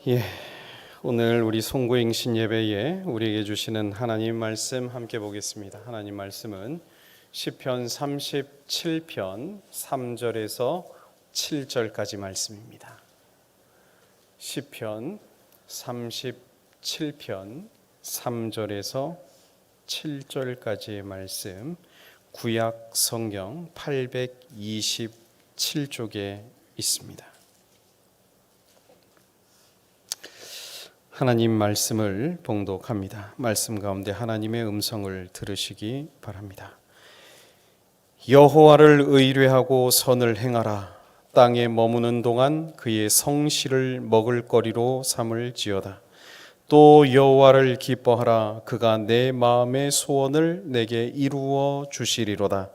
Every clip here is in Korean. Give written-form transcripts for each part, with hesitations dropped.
예, 오늘 우리 송구행신 예배에 우리에게 주시는 하나님 말씀 함께 보겠습니다. 하나님 말씀은 시편 37편 3절에서 7절까지 말씀입니다. 시편 37편 3절에서 7절까지의 말씀, 구약 성경 827쪽에 있습니다. 하나님 말씀을 봉독합니다. 말씀 가운데 하나님의 음성을 들으시기 바랍니다. 여호와를 의뢰하고 선을 행하라. 땅에 머무는 동안 그의 성실을 먹을거리로 삼을지어다. 또 여호와를 기뻐하라. 그가 내 마음의 소원을 내게 이루어 주시리로다.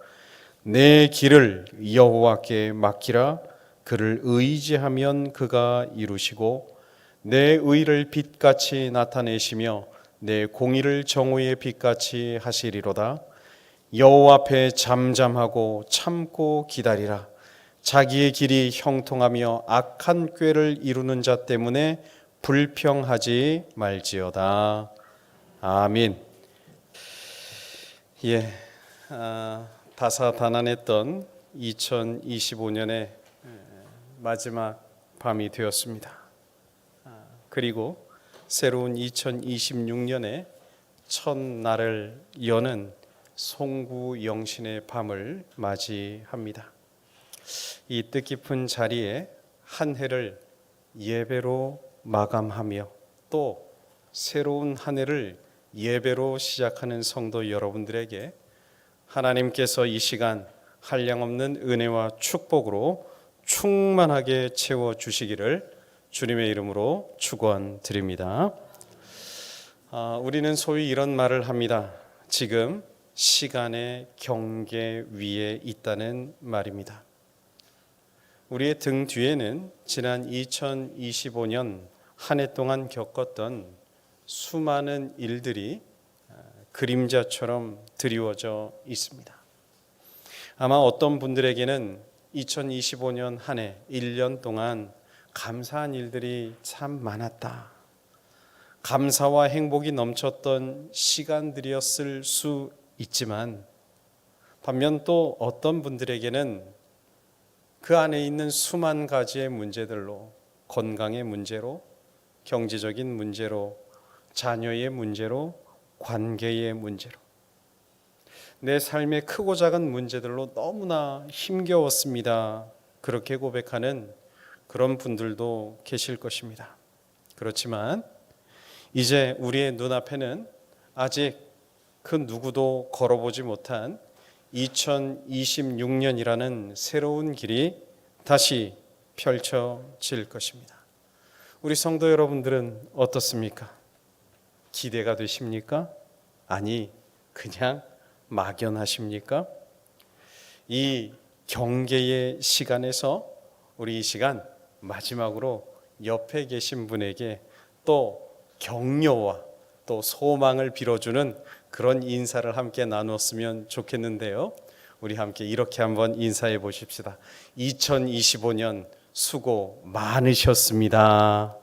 내 길을 여호와께 맡기라. 그를 의지하면 그가 이루시고 내 의를 빛같이 나타내시며 내 공의를 정오의 빛같이 하시리로다. 여호와 앞에 잠잠하고 참고 기다리라. 자기의 길이 형통하며 악한 꾀를 이루는 자 때문에 불평하지 말지어다. 아멘. 다사다난했던 2025년의 마지막 밤이 되었습니다. 그리고 새로운 2026년의 첫날을 여는 송구영신의 밤을 맞이합니다. 이 뜻깊은 자리에 한 해를 예배로 마감하며 또 새로운 한 해를 예배로 시작하는 성도 여러분들에게 하나님께서 이 시간 한량없는 은혜와 축복으로 충만하게 채워주시기를 주님의 이름으로 축원드립니다. 우리는 소위 이런 말을 합니다. 지금 시간의 경계 위에 있다는 말입니다. 우리의 등 뒤에는 지난 2025년 한 해 동안 겪었던 수많은 일들이 그림자처럼 드리워져 있습니다. 아마 어떤 분들에게는 2025년 한 해 1년 동안 감사한 일들이 참 많았다. 감사와 행복이 넘쳤던 시간들이었을 수 있지만 반면 또 어떤 분들에게는 그 안에 있는 수만 가지의 문제들로 건강의 문제로 경제적인 문제로 자녀의 문제로 관계의 문제로 내 삶의 크고 작은 문제들로 너무나 힘겨웠습니다. 그렇게 고백하는 그런 분들도 계실 것입니다. 그렇지만 이제 우리의 눈앞에는 아직 그 누구도 걸어보지 못한 2026년이라는 새로운 길이 다시 펼쳐질 것입니다. 우리 성도 여러분들은 어떻습니까? 기대가 되십니까? 아니, 그냥 막연하십니까? 이 경계의 시간에서 우리 이 시간 마지막으로 옆에 계신 분에게 또 격려와 또 소망을 빌어주는 그런 인사를 함께 나눴으면 좋겠는데요. 우리 함께 이렇게 한번 인사해 보십시다. 2025년 수고 많으셨습니다.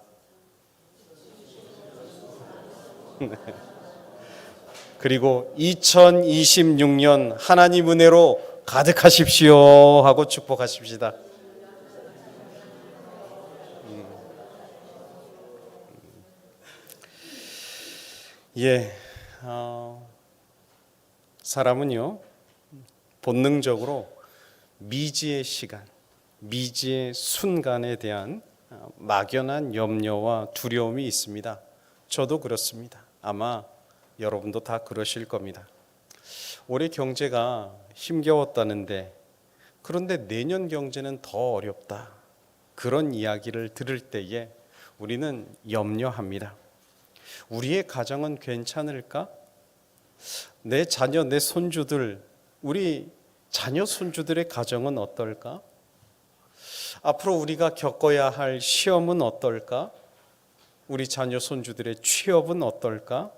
그리고 2026년 하나님 은혜로 가득하십시오 하고 축복하십시다. 사람은요 본능적으로 미지의 시간, 미지의 순간에 대한 막연한 염려와 두려움이 있습니다. 저도 그렇습니다. 아마 여러분도 다 그러실 겁니다. 올해 경제가 힘겨웠다는데 그런데 내년 경제는 더 어렵다. 그런 이야기를 들을 때에 우리는 염려합니다. 우리의 가정은 괜찮을까? 내 자녀, 내 손주들, 우리 자녀 손주들의 가정은 어떨까? 앞으로 우리가 겪어야 할 시험은 어떨까? 우리 자녀 손주들의 취업은 어떨까?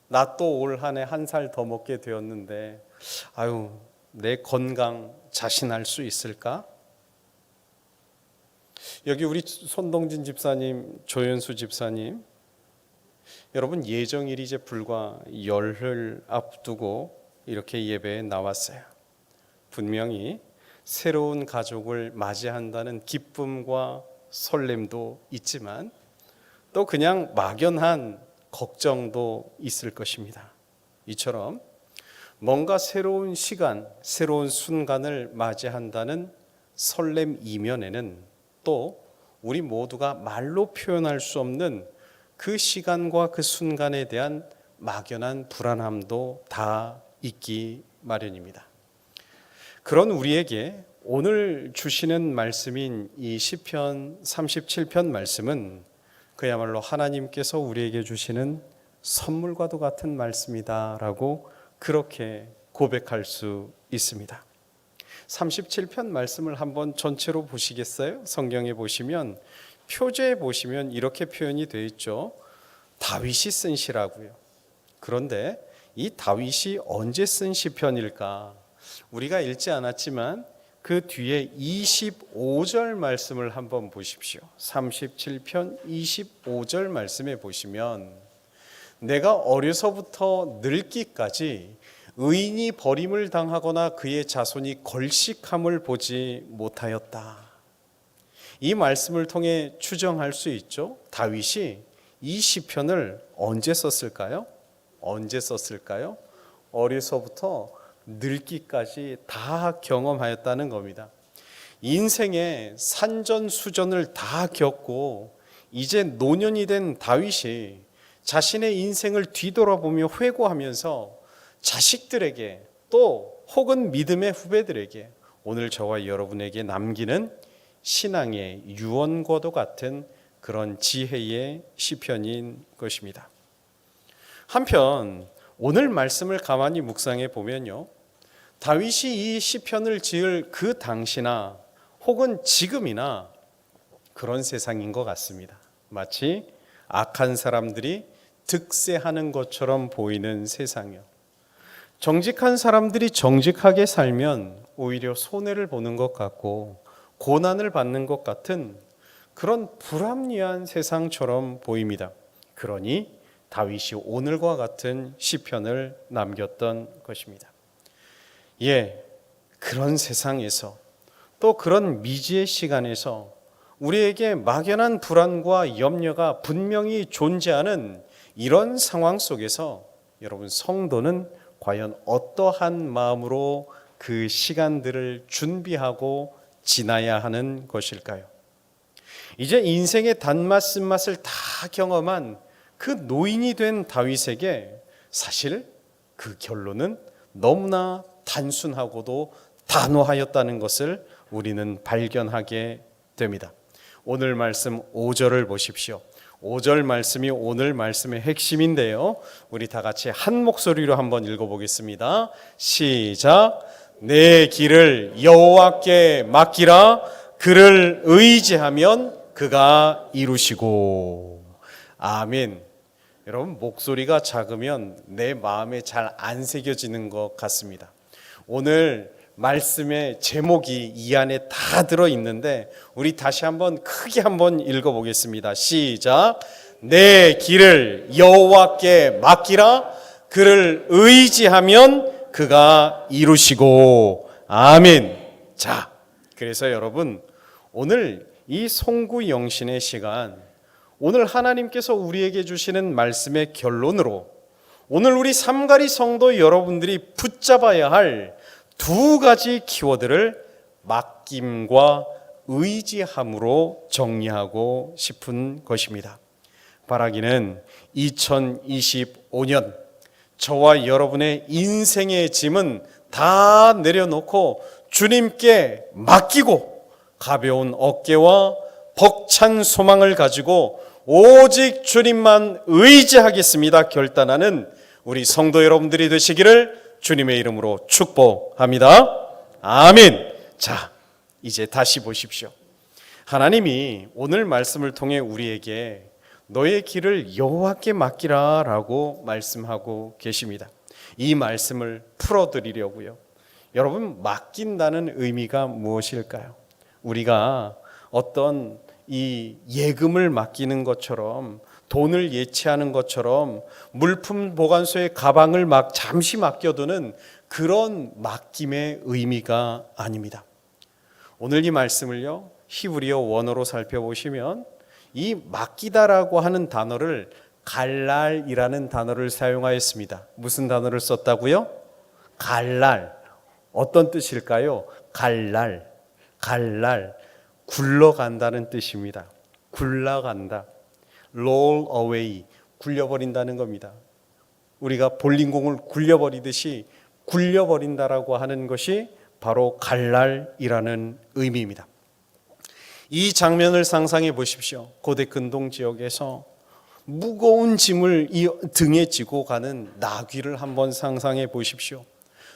나 또 올 한 해 한 살 더 먹게 되었는데 내 건강 자신할 수 있을까? 여기 우리 손동진 집사님, 조연수 집사님, 여러분 예정일이 이제 불과 열흘 앞두고 이렇게 예배에 나왔어요. 분명히 새로운 가족을 맞이한다는 기쁨과 설렘도 있지만 또 그냥 막연한 걱정도 있을 것입니다. 이처럼 뭔가 새로운 시간, 새로운 순간을 맞이한다는 설렘 이면에는 또 우리 모두가 말로 표현할 수 없는 그 시간과 그 순간에 대한 막연한 불안함도 다 있기 마련입니다. 그런 우리에게 오늘 주시는 말씀인 이 시편 37편 말씀은 그야말로 하나님께서 우리에게 주시는 선물과도 같은 말씀이다라고 그렇게 고백할 수 있습니다. 37편 말씀을 한번 전체로 보시겠어요? 성경에 보시면 표제에 보시면 이렇게 표현이 되어 있죠. 다윗이 쓴 시라고요. 그런데 이 다윗이 언제 쓴 시편일까? 우리가 읽지 않았지만 그 뒤에 25절 말씀을 한번 보십시오. 37편 25절 말씀에 보시면 내가 어려서부터 늙기까지 의인이 버림을 당하거나 그의 자손이 걸식함을 보지 못하였다. 이 말씀을 통해 추정할 수 있죠. 다윗이 이 시편을 언제 썼을까요? 어려서부터 늙기까지 다 경험하였다는 겁니다. 인생의 산전수전을 다 겪고 이제 노년이 된 다윗이 자신의 인생을 뒤돌아보며 회고하면서 자식들에게 또 혹은 믿음의 후배들에게 오늘 저와 여러분에게 남기는 신앙의 유언과도 같은 그런 지혜의 시편인 것입니다. 한편 오늘 말씀을 가만히 묵상해 보면요, 다윗이 이 시편을 지을 그 당시나 혹은 지금이나 그런 세상인 것 같습니다. 마치 악한 사람들이 득세하는 것처럼 보이는 세상이요. 정직한 사람들이 정직하게 살면 오히려 손해를 보는 것 같고 고난을 받는 것 같은 그런 불합리한 세상처럼 보입니다. 그러니 다윗이 오늘과 같은 시편을 남겼던 것입니다. 그런 세상에서 또 그런 미지의 시간에서 우리에게 막연한 불안과 염려가 분명히 존재하는 이런 상황 속에서 여러분 성도는 과연 어떠한 마음으로 그 시간들을 준비하고 지나야 하는 것일까요? 이제 인생의 단맛 쓴맛을 다 경험한 그 노인이 된 다윗에게 사실 그 결론은 너무나 단순하고도 단호하였다는 것을 우리는 발견하게 됩니다. 오늘 말씀 5절을 보십시오. 5절 말씀이 오늘 말씀의 핵심인데요, 우리 다 같이 한 목소리로 한번 읽어보겠습니다. 시작. 내 길을 여호와께 맡기라. 그를 의지하면 그가 이루시고. 아멘. 여러분, 목소리가 작으면 내 마음에 잘 안 새겨지는 것 같습니다. 오늘 말씀의 제목이 이 안에 다 들어있는데 우리 다시 한번 크게 한번 읽어보겠습니다. 시작. 내 길을 여호와께 맡기라. 그를 의지하면 그가 이루시고. 아멘. 자, 그래서 여러분, 오늘 이 송구영신의 시간, 오늘 하나님께서 우리에게 주시는 말씀의 결론으로 오늘 우리 삼가리 성도 여러분들이 붙잡아야 할 두 가지 키워드를 맡김과 의지함으로 정리하고 싶은 것입니다. 바라기는 2025년 저와 여러분의 인생의 짐은 다 내려놓고 주님께 맡기고 가벼운 어깨와 벅찬 소망을 가지고 오직 주님만 의지하겠습니다 결단하는 우리 성도 여러분들이 되시기를 주님의 이름으로 축복합니다. 아멘. 자, 이제 다시 보십시오. 하나님이 오늘 말씀을 통해 우리에게 너의 길을 여호와께 맡기라 라고 말씀하고 계십니다. 이 말씀을 풀어드리려고요. 여러분, 맡긴다는 의미가 무엇일까요? 우리가 어떤 이 예금을 맡기는 것처럼, 돈을 예치하는 것처럼, 물품 보관소에 가방을 막 잠시 맡겨두는 그런 맡김의 의미가 아닙니다. 오늘 이 말씀을요, 히브리어 원어로 살펴보시면 이 맡기다라고 하는 단어를 갈랄이라는 단어를 사용하였습니다. 무슨 단어를 썼다고요? 갈랄. 어떤 뜻일까요? 갈랄. 굴러간다는 뜻입니다. 굴러간다. roll away. 굴려버린다는 겁니다. 우리가 볼링공을 굴려버리듯이 굴려버린다라고 하는 것이 바로 갈랄이라는 의미입니다. 이 장면을 상상해 보십시오. 고대 근동 지역에서 무거운 짐을 이 등에 지고 가는 나귀를 한번 상상해 보십시오.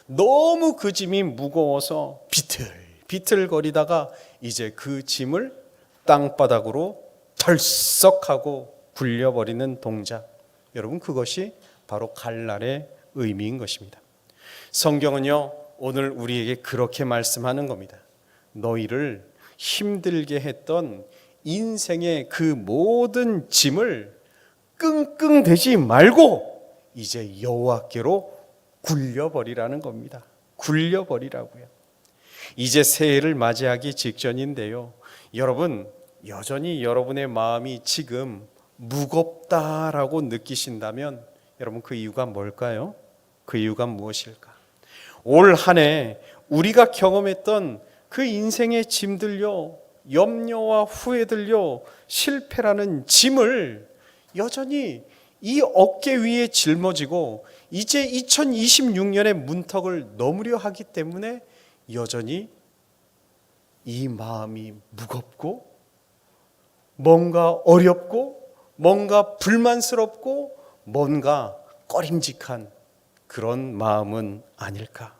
너무 그 짐이 무거워서 비틀거리다가 이제 그 짐을 땅바닥으로 털썩하고 굴려버리는 동작. 여러분, 그것이 바로 갈랄의 의미인 것입니다. 성경은요, 오늘 우리에게 그렇게 말씀하는 겁니다. 너희를 힘들게 했던 인생의 그 모든 짐을 끙끙대지 말고 이제 여호와께로 굴려버리라는 겁니다. 굴려버리라고요. 이제 새해를 맞이하기 직전인데요, 여러분, 여전히 여러분의 마음이 지금 무겁다라고 느끼신다면 여러분, 그 이유가 뭘까요? 그 이유가 무엇일까? 올 한 해 우리가 경험했던 그 인생의 짐들요, 염려와 후회들요, 실패라는 짐을 여전히 이 어깨 위에 짊어지고 이제 2026년의 문턱을 넘으려 하기 때문에 여전히 이 마음이 무겁고 뭔가 어렵고 뭔가 불만스럽고 뭔가 꺼림직한 그런 마음은 아닐까?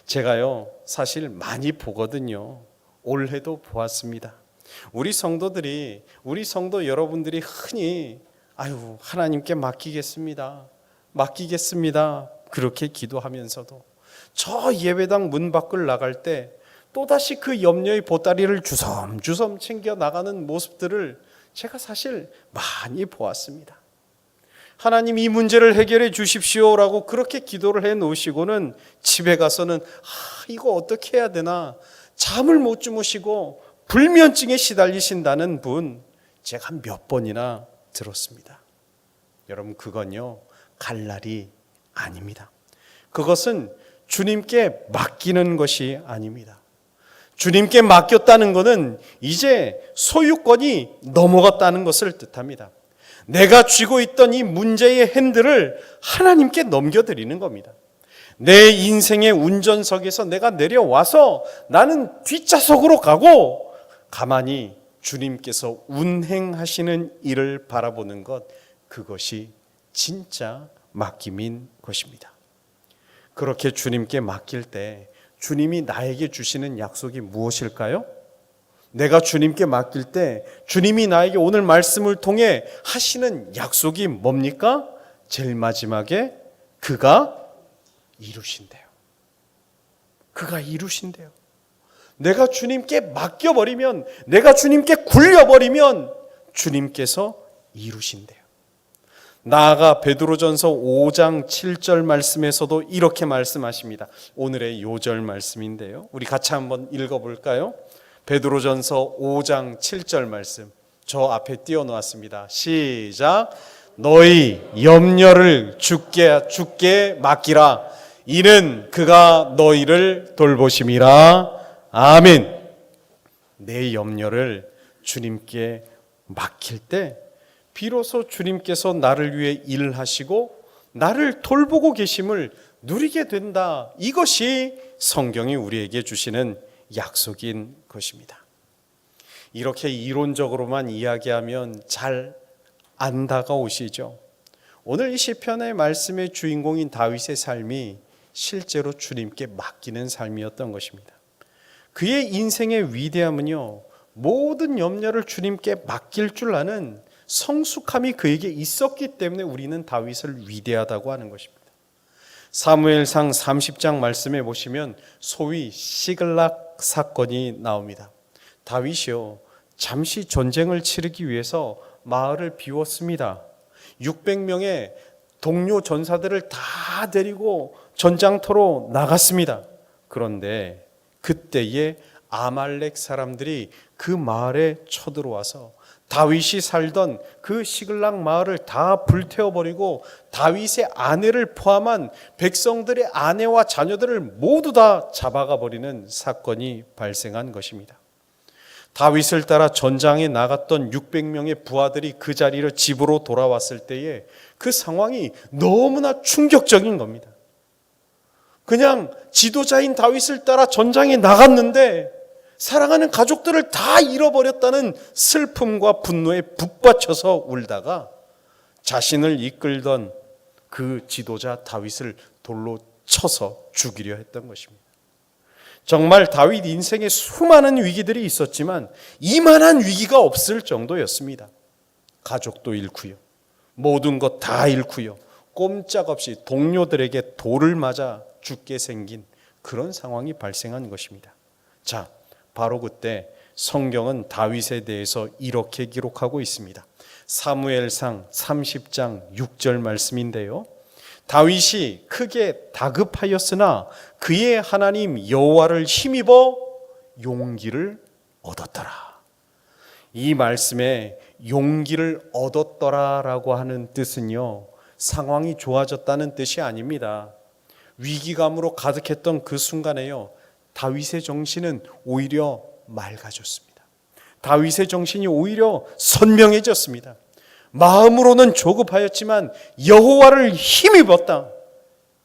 제가요, 사실 많이 보거든요. 올해도 보았습니다. 우리 성도 여러분들이 흔히 하나님께 맡기겠습니다 그렇게 기도하면서도 저 예배당 문 밖을 나갈 때 또다시 그 염려의 보따리를 주섬주섬 챙겨 나가는 모습들을 제가 사실 많이 보았습니다. 하나님, 이 문제를 해결해 주십시오라고 그렇게 기도를 해 놓으시고는 집에 가서는 이거 어떻게 해야 되나 잠을 못 주무시고 불면증에 시달리신다는 분 제가 몇 번이나 들었습니다. 여러분, 그건요, 갈랄이 아닙니다. 그것은 주님께 맡기는 것이 아닙니다. 주님께 맡겼다는 것은 이제 소유권이 넘어갔다는 것을 뜻합니다. 내가 쥐고 있던 이 문제의 핸들을 하나님께 넘겨드리는 겁니다. 내 인생의 운전석에서 내가 내려와서 나는 뒷좌석으로 가고 가만히 주님께서 운행하시는 일을 바라보는 것, 그것이 진짜 맡김인 것입니다. 그렇게 주님께 맡길 때 주님이 나에게 주시는 약속이 무엇일까요? 내가 주님께 맡길 때 주님이 나에게 오늘 말씀을 통해 하시는 약속이 뭡니까? 제일 마지막에 그가 이루신대요. 그가 이루신대요. 내가 주님께 맡겨버리면, 내가 주님께 굴려버리면 주님께서 이루신대요. 나아가 베드로전서 5장 7절 말씀에서도 이렇게 말씀하십니다. 오늘의 요절 말씀인데요, 우리 같이 한번 읽어볼까요? 베드로전서 5장 7절 말씀, 저 앞에 띄워놓았습니다. 시작. 너희 염려를 주께 맡기라. 이는 그가 너희를 돌보심이라. 아멘. 내 염려를 주님께 맡길 때 비로소 주님께서 나를 위해 일하시고 나를 돌보고 계심을 누리게 된다. 이것이 성경이 우리에게 주시는 약속인 것입니다. 이렇게 이론적으로만 이야기하면 잘 안 다가오시죠. 오늘 이 시편의 말씀의 주인공인 다윗의 삶이 실제로 주님께 맡기는 삶이었던 것입니다. 그의 인생의 위대함은요, 모든 염려를 주님께 맡길 줄 아는 성숙함이 그에게 있었기 때문에 우리는 다윗을 위대하다고 하는 것입니다. 사무엘상 30장 말씀에 보시면 소위 시글락 사건이 나옵니다. 다윗이요 잠시 전쟁을 치르기 위해서 마을을 비웠습니다. 600명의 동료 전사들을 다 데리고 전장터로 나갔습니다. 그런데 그때에 아말렉 사람들이 그 마을에 쳐들어와서 다윗이 살던 그 시글락 마을을 다 불태워버리고 다윗의 아내를 포함한 백성들의 아내와 자녀들을 모두 다 잡아가 버리는 사건이 발생한 것입니다. 다윗을 따라 전장에 나갔던 600명의 부하들이 그 자리로 집으로 돌아왔을 때에 그 상황이 너무나 충격적인 겁니다. 그냥 지도자인 다윗을 따라 전장에 나갔는데 사랑하는 가족들을 다 잃어버렸다는 슬픔과 분노에 북받쳐서 울다가 자신을 이끌던 그 지도자 다윗을 돌로 쳐서 죽이려 했던 것입니다. 정말 다윗 인생에 수많은 위기들이 있었지만 이만한 위기가 없을 정도였습니다. 가족도 잃고요, 모든 것 다 잃고요, 꼼짝없이 동료들에게 돌을 맞아 죽게 생긴 그런 상황이 발생한 것입니다. 자, 바로 그때 성경은 다윗에 대해서 이렇게 기록하고 있습니다. 사무엘상 30장 6절 말씀인데요. 다윗이 크게 다급하였으나 그의 하나님 여호와를 힘입어 용기를 얻었더라. 이 말씀에 용기를 얻었더라라고 하는 뜻은요, 상황이 좋아졌다는 뜻이 아닙니다. 위기감으로 가득했던 그 순간에요, 다윗의 정신은 오히려 맑아졌습니다. 다윗의 정신이 오히려 선명해졌습니다. 마음으로는 조급하였지만 여호와를 힘입었다.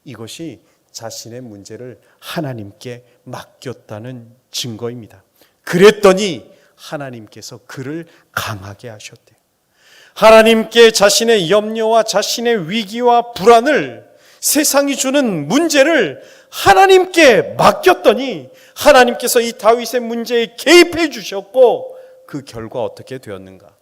이것이 자신의 문제를 하나님께 맡겼다는 증거입니다. 그랬더니 하나님께서 그를 강하게 하셨대요. 하나님께 자신의 염려와 자신의 위기와 불안을, 세상이 주는 문제를 하나님께 맡겼더니 하나님께서 이 다윗의 문제에 개입해 주셨고, 그 결과 어떻게 되었는가?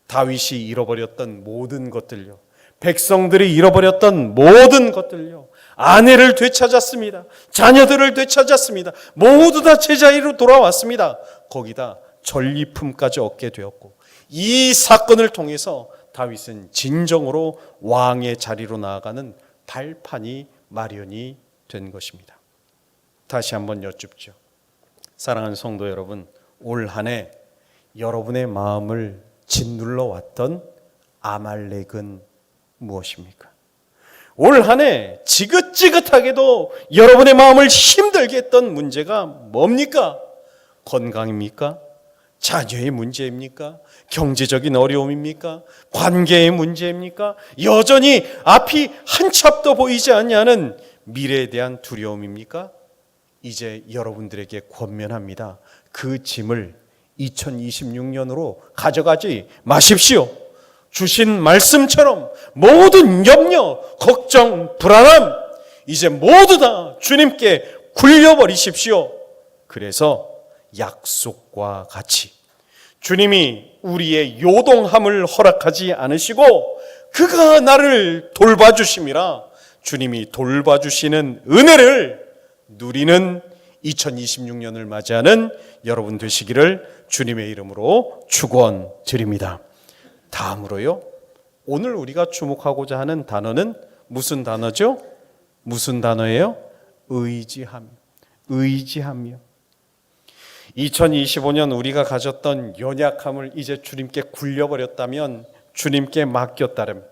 다윗이 잃어버렸던 모든 것들요, 백성들이 잃어버렸던 모든 것들요, 아내를 되찾았습니다. 자녀들을 되찾았습니다. 모두 다 제자리로 돌아왔습니다. 거기다 전리품까지 얻게 되었고, 이 사건을 통해서 다윗은 진정으로 왕의 자리로 나아가는 발판이 마련이 된 것입니다. 다시 한번 여쭙죠. 사랑하는 성도 여러분, 올 한 해 여러분의 마음을 짓눌러 왔던 아말렉은 무엇입니까? 올 한 해 지긋지긋하게도 여러분의 마음을 힘들게 했던 문제가 뭡니까? 건강입니까? 자녀의 문제입니까? 경제적인 어려움입니까? 관계의 문제입니까? 여전히 앞이 한치 앞도 보이지 않냐는 미래에 대한 두려움입니까? 이제 여러분들에게 권면합니다. 그 짐을 2026년으로 가져가지 마십시오. 주신 말씀처럼 모든 염려, 걱정, 불안함 이제 모두 다 주님께 굴려버리십시오. 그래서 약속과 같이 주님이 우리의 요동함을 허락하지 않으시고 그가 나를 돌봐주심이라, 주님이 돌봐주시는 은혜를 누리는 2026년을 맞이하는 여러분 되시기를 주님의 이름으로 축원드립니다. 다음으로요, 오늘 우리가 주목하고자 하는 단어는 무슨 단어죠? 무슨 단어예요? 의지함이요. 2025년 우리가 가졌던 연약함을 이제 주님께 굴려버렸다면, 주님께 맡겼다면,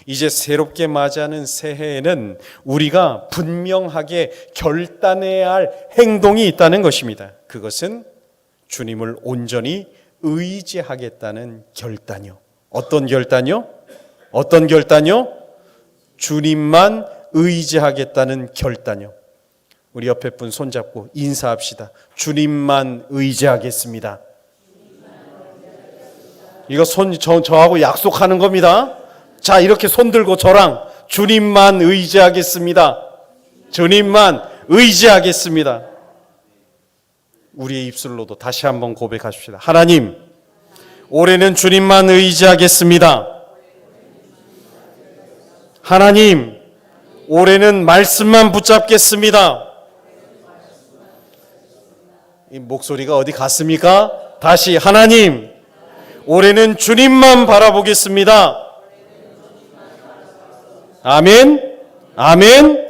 이제 새롭게 맞이하는 새해에는 우리가 분명하게 결단해야 할 행동이 있다는 것입니다. 그것은 주님을 온전히 의지하겠다는 결단이요. 어떤 결단이요? 어떤 결단이요? 주님만 의지하겠다는 결단이요. 우리 옆에 분 손잡고 인사합시다. 주님만 의지하겠습니다. 이거 저하고 약속하는 겁니다. 자, 이렇게 손 들고 저랑 주님만 의지하겠습니다. 주님만 의지하겠습니다. 우리의 입술로도 다시 한번 고백하십시다. 하나님, 올해는 주님만 의지하겠습니다. 하나님, 올해는 말씀만 붙잡겠습니다. 이 목소리가 어디 갔습니까? 다시 하나님, 올해는 주님만 바라보겠습니다. 아멘. 아멘.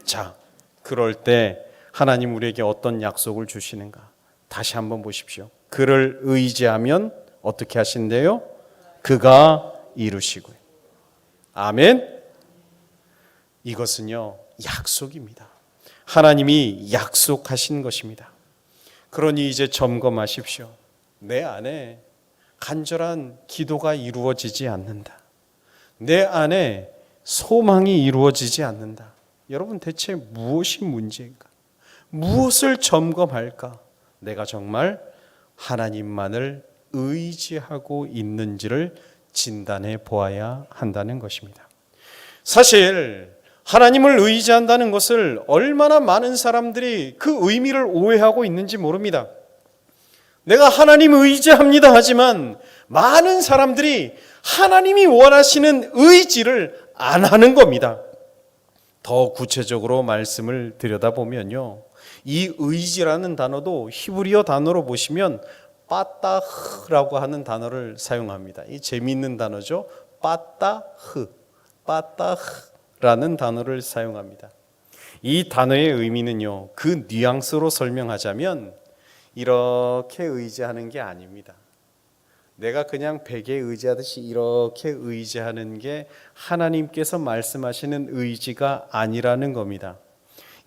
자, 그럴 때 하나님 우리에게 어떤 약속을 주시는가? 다시 한번 보십시오. 그를 의지하면 어떻게 하신대요? 그가 이루시고요. 아멘. 이것은요, 약속입니다. 하나님이 약속하신 것입니다. 그러니 이제 점검하십시오. 내 안에 간절한 기도가 이루어지지 않는다. 내 안에 소망이 이루어지지 않는다. 여러분, 대체 무엇이 문제인가? 무엇을 점검할까? 내가 정말 하나님만을 의지하고 있는지를 진단해 보아야 한다는 것입니다. 사실 하나님을 의지한다는 것을 얼마나 많은 사람들이 그 의미를 오해하고 있는지 모릅니다. 내가 하나님 의지합니다 하지만 많은 사람들이 하나님이 원하시는 의지를 안 하는 겁니다. 더 구체적으로 말씀을 들여다보면요, 이 의지라는 단어도 히브리어 단어로 보시면 빠따흐라고 하는 단어를 사용합니다. 이 재미있는 단어죠. 빠따흐라는 단어를 사용합니다. 이 단어의 의미는요, 그 뉘앙스로 설명하자면 이렇게 의지하는 게 아닙니다. 내가 그냥 베개에 의지하듯이 이렇게 의지하는 게 하나님께서 말씀하시는 의지가 아니라는 겁니다.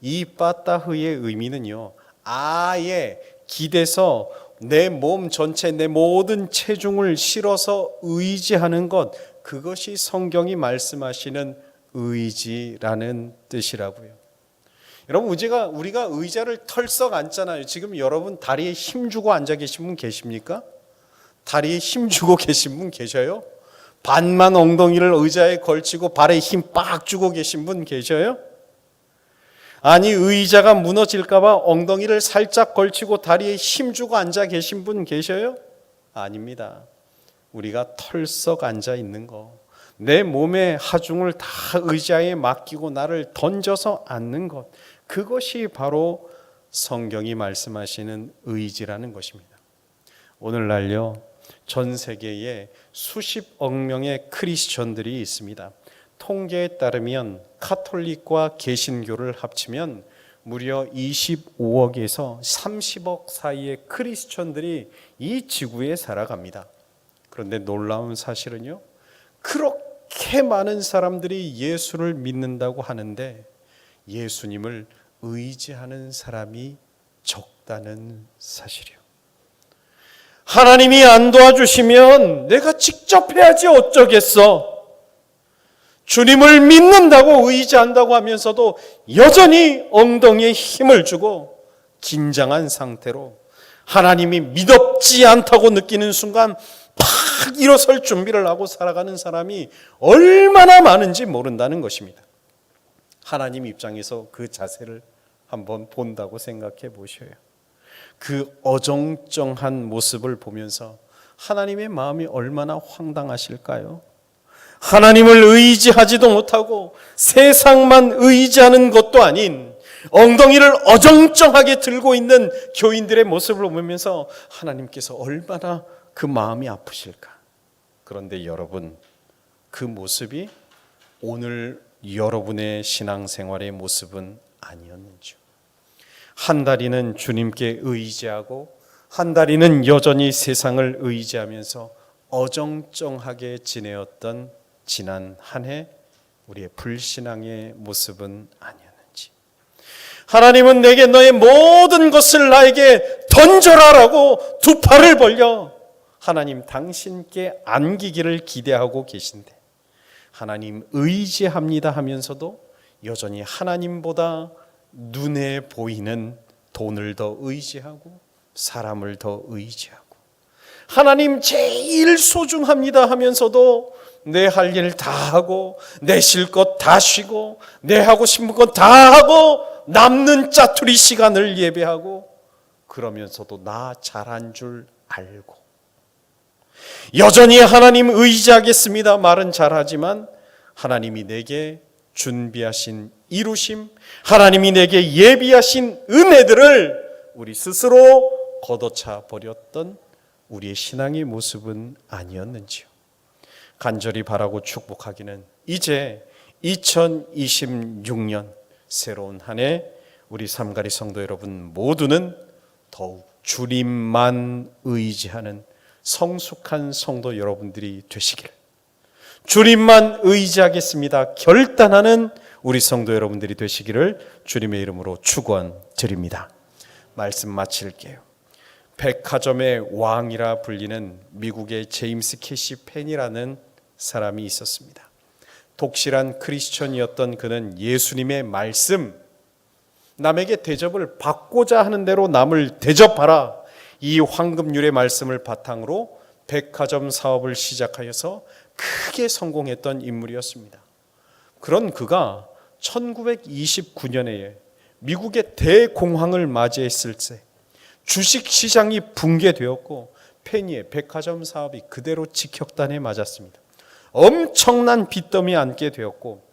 이 빠따흐의 의미는요, 아예 기대서 내 몸 전체, 내 모든 체중을 실어서 의지하는 것, 그것이 성경이 말씀하시는 의지라는 뜻이라고요. 여러분, 우리가 의자를 털썩 앉잖아요. 지금 여러분 다리에 힘 주고 앉아 계신 분 계십니까? 다리에 힘 주고 계신 분 계셔요? 반만 엉덩이를 의자에 걸치고 발에 힘 빡 주고 계신 분 계셔요? 아니, 의자가 무너질까 봐 엉덩이를 살짝 걸치고 다리에 힘 주고 앉아 계신 분 계셔요? 아닙니다. 우리가 털썩 앉아 있는 거, 내 몸의 하중을 다 의자에 맡기고 나를 던져서 앉는 것, 그것이 바로 성경이 말씀하시는 의지라는 것입니다. 오늘날요, 전 세계에 수십억 명의 크리스천들이 있습니다. 통계에 따르면 카톨릭과 개신교를 합치면 무려 25억에서 30억 사이의 크리스천들이 이 지구에 살아갑니다. 그런데 놀라운 사실은요, 그렇게 많은 사람들이 예수를 믿는다고 하는데 예수님을 의지하는 사람이 적다는 사실이요. 하나님이 안 도와주시면 내가 직접 해야지 어쩌겠어. 주님을 믿는다고 의지한다고 하면서도 여전히 엉덩이에 힘을 주고 긴장한 상태로 하나님이 믿op지 않다고 느끼는 순간 팍 일어설 준비를 하고 살아가는 사람이 얼마나 많은지 모른다는 것입니다. 하나님 입장에서 그 자세를 한번 본다고 생각해 보셔요. 그 어정쩡한 모습을 보면서 하나님의 마음이 얼마나 황당하실까요? 하나님을 의지하지도 못하고 세상만 의지하는 것도 아닌 엉덩이를 어정쩡하게 들고 있는 교인들의 모습을 보면서 하나님께서 얼마나 그 마음이 아프실까. 그런데 여러분, 그 모습이 오늘 여러분의 신앙생활의 모습은 아니었는지요. 한 다리는 주님께 의지하고 한 다리는 여전히 세상을 의지하면서 어정쩡하게 지내었던 지난 한 해 우리의 불신앙의 모습은 아니었는지. 하나님은 내게 너의 모든 것을 나에게 던져라라고 두 팔을 벌려 하나님 당신께 안기기를 기대하고 계신데 하나님 의지합니다 하면서도 여전히 하나님보다 눈에 보이는 돈을 더 의지하고 사람을 더 의지하고 하나님 제일 소중합니다 하면서도 내 할 일 다 하고 내 쉴 것 다 쉬고 내 하고 싶은 것 다 하고 남는 짜투리 시간을 예배하고 그러면서도 나 잘한 줄 알고 여전히 하나님 의지하겠습니다 말은 잘하지만 하나님이 내게 준비하신 이루심, 하나님이 내게 예비하신 은혜들을 우리 스스로 걷어차 버렸던 우리의 신앙의 모습은 아니었는지요. 간절히 바라고 축복하기는 이제 2026년 새로운 한 해 우리 삼가리 성도 여러분 모두는 더욱 주님만 의지하는 성숙한 성도 여러분들이 되시기를, 주님만 의지하겠습니다 결단하는 우리 성도 여러분들이 되시기를 주님의 이름으로 축원드립니다. 말씀 마칠게요. 백화점의 왕이라 불리는 미국의 제임스 캐시 펜이라는 사람이 있었습니다. 독실한 크리스천이었던 그는 예수님의 말씀, 남에게 대접을 받고자 하는 대로 남을 대접하라, 이 황금률의 말씀을 바탕으로 백화점 사업을 시작하여서 크게 성공했던 인물이었습니다. 그런 그가 1929년에 미국의 대공황을 맞이했을 때 주식시장이 붕괴되었고 페니의 백화점 사업이 그대로 직격탄에 맞았습니다. 엄청난 빚더미에 앉게 되었고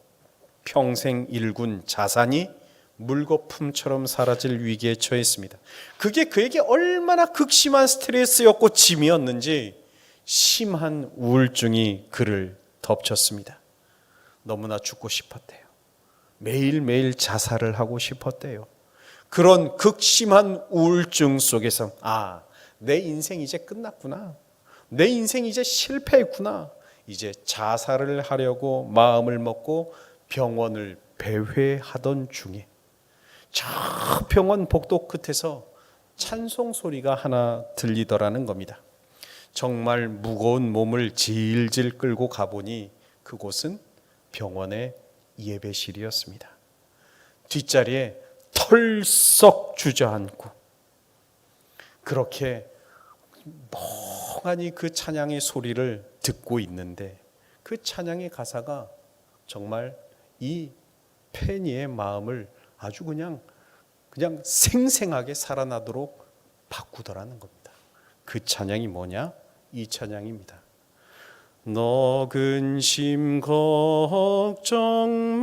평생 일군 자산이 물거품처럼 사라질 위기에 처했습니다. 그게 그에게 얼마나 극심한 스트레스였고 짐이었는지 심한 우울증이 그를 덮쳤습니다. 너무나 죽고 싶었대요. 매일매일 자살을 하고 싶었대요. 그런 극심한 우울증 속에서 내 인생 이제 끝났구나, 내 인생 이제 실패했구나, 이제 자살을 하려고 마음을 먹고 병원을 배회하던 중에 저 병원 복도 끝에서 찬송 소리가 하나 들리더라는 겁니다. 정말 무거운 몸을 질질 끌고 가보니 그곳은 병원의 예배실이었습니다. 뒷자리에 털썩 주저앉고 그렇게 멍하니 그 찬양의 소리를 듣고 있는데 그 찬양의 가사가 정말 이 페니의 마음을 아주 그냥 생생하게 살아나도록 바꾸더라는 겁니다. 그 찬양이 뭐냐? 이 찬양입니다. 너 근심 걱정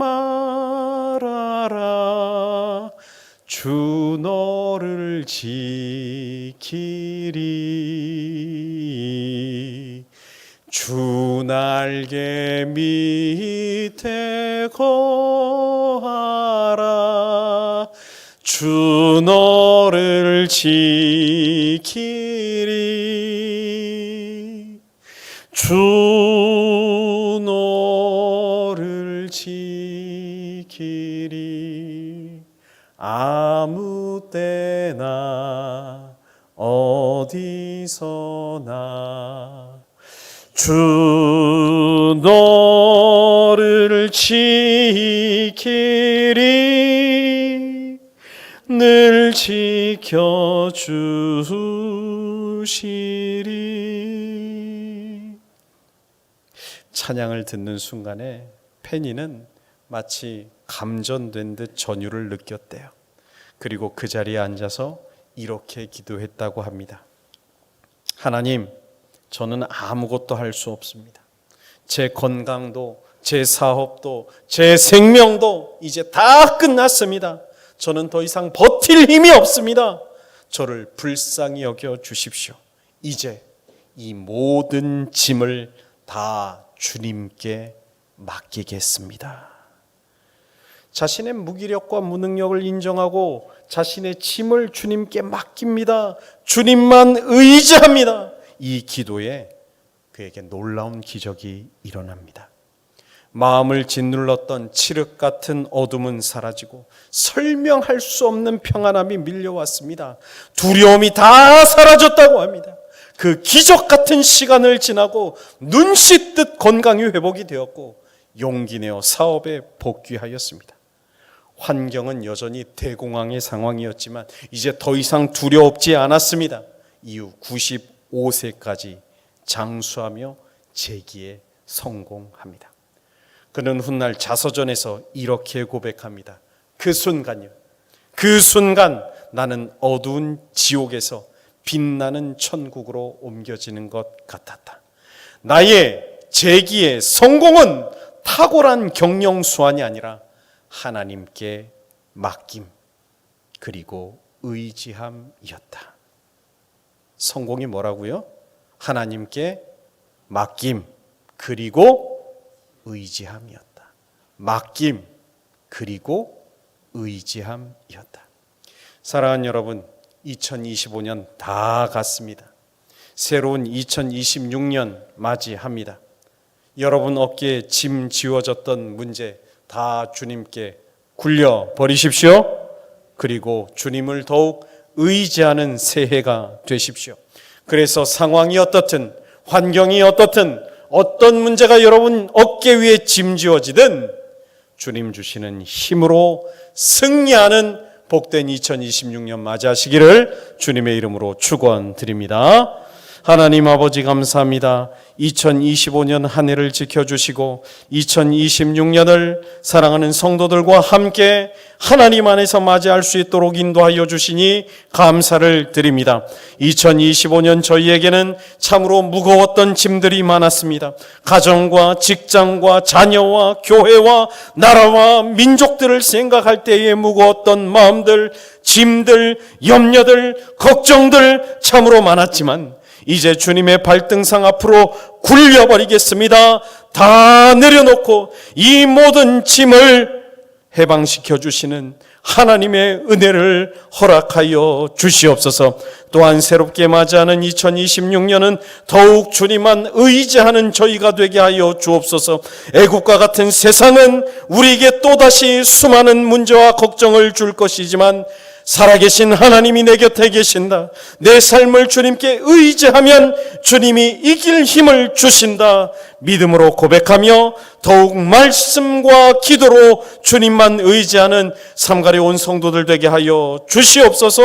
말아라, 주 너를 지키리, 주 날개 밑에 거하라, 주 너를 지키리, 주 너를 지키리, 아무 때나 어디서나 주 너를 지키리, 늘 지켜주시리. 찬양을 듣는 순간에 페니는 마치 감전된 듯 전율을 느꼈대요. 그리고 그 자리에 앉아서 이렇게 기도했다고 합니다. 하나님, 저는 아무것도 할 수 없습니다. 제 건강도, 제 사업도, 제 생명도 이제 다 끝났습니다. 저는 더 이상 버틸 힘이 없습니다. 저를 불쌍히 여겨 주십시오. 이제 이 모든 짐을 다 주님께 맡기겠습니다. 자신의 무기력과 무능력을 인정하고 자신의 짐을 주님께 맡깁니다. 주님만 의지합니다. 이 기도에 그에게 놀라운 기적이 일어납니다. 마음을 짓눌렀던 칠흑 같은 어둠은 사라지고 설명할 수 없는 평안함이 밀려왔습니다. 두려움이 다 사라졌다고 합니다. 그 기적 같은 시간을 지나고 눈 씻듯 건강이 회복이 되었고 용기 내어 사업에 복귀하였습니다. 환경은 여전히 대공황의 상황이었지만 이제 더 이상 두렵지 않았습니다. 이후 95세까지 장수하며 재기에 성공합니다. 그는 훗날 자서전에서 이렇게 고백합니다. 그 순간 나는 어두운 지옥에서 빛나는 천국으로 옮겨지는 것 같았다. 나의 재기의 성공은 탁월한 경영 수완이 아니라 하나님께 맡김 그리고 의지함이었다. 성공이 뭐라고요? 하나님께 맡김 그리고 의지함이었다. 맡김 그리고 의지함이었다. 사랑하는 여러분, 2025년 다 갔습니다. 새로운 2026년 맞이합니다. 여러분 어깨에 짐 지워졌던 문제 다 주님께 굴려 버리십시오. 그리고 주님을 더욱 의지하는 새해가 되십시오. 그래서 상황이 어떻든 환경이 어떻든 어떤 문제가 여러분 어깨 위에 짐지어지든 주님 주시는 힘으로 승리하는 복된 2026년 맞이하시기를 주님의 이름으로 축원드립니다. 하나님 아버지 감사합니다. 2025년 한 해를 지켜주시고 2026년을 사랑하는 성도들과 함께 하나님 안에서 맞이할 수 있도록 인도하여 주시니 감사를 드립니다. 2025년 저희에게는 참으로 무거웠던 짐들이 많았습니다. 가정과 직장과 자녀와 교회와 나라와 민족들을 생각할 때에 무거웠던 마음들, 짐들, 염려들, 걱정들 참으로 많았지만 이제 주님의 발등상 앞으로 굴려버리겠습니다. 다 내려놓고 이 모든 짐을 해방시켜 주시는 하나님의 은혜를 허락하여 주시옵소서. 또한 새롭게 맞이하는 2026년은 더욱 주님만 의지하는 저희가 되게 하여 주옵소서. 애국과 같은 세상은 우리에게 또다시 수많은 문제와 걱정을 줄 것이지만 살아계신 하나님이 내 곁에 계신다. 내 삶을 주님께 의지하면 주님이 이길 힘을 주신다. 믿음으로 고백하며 더욱 말씀과 기도로 주님만 의지하는 삼가래 온 성도들 되게 하여 주시옵소서.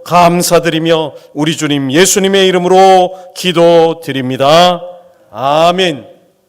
감사드리며 우리 주님 예수님의 이름으로 기도드립니다. 아멘.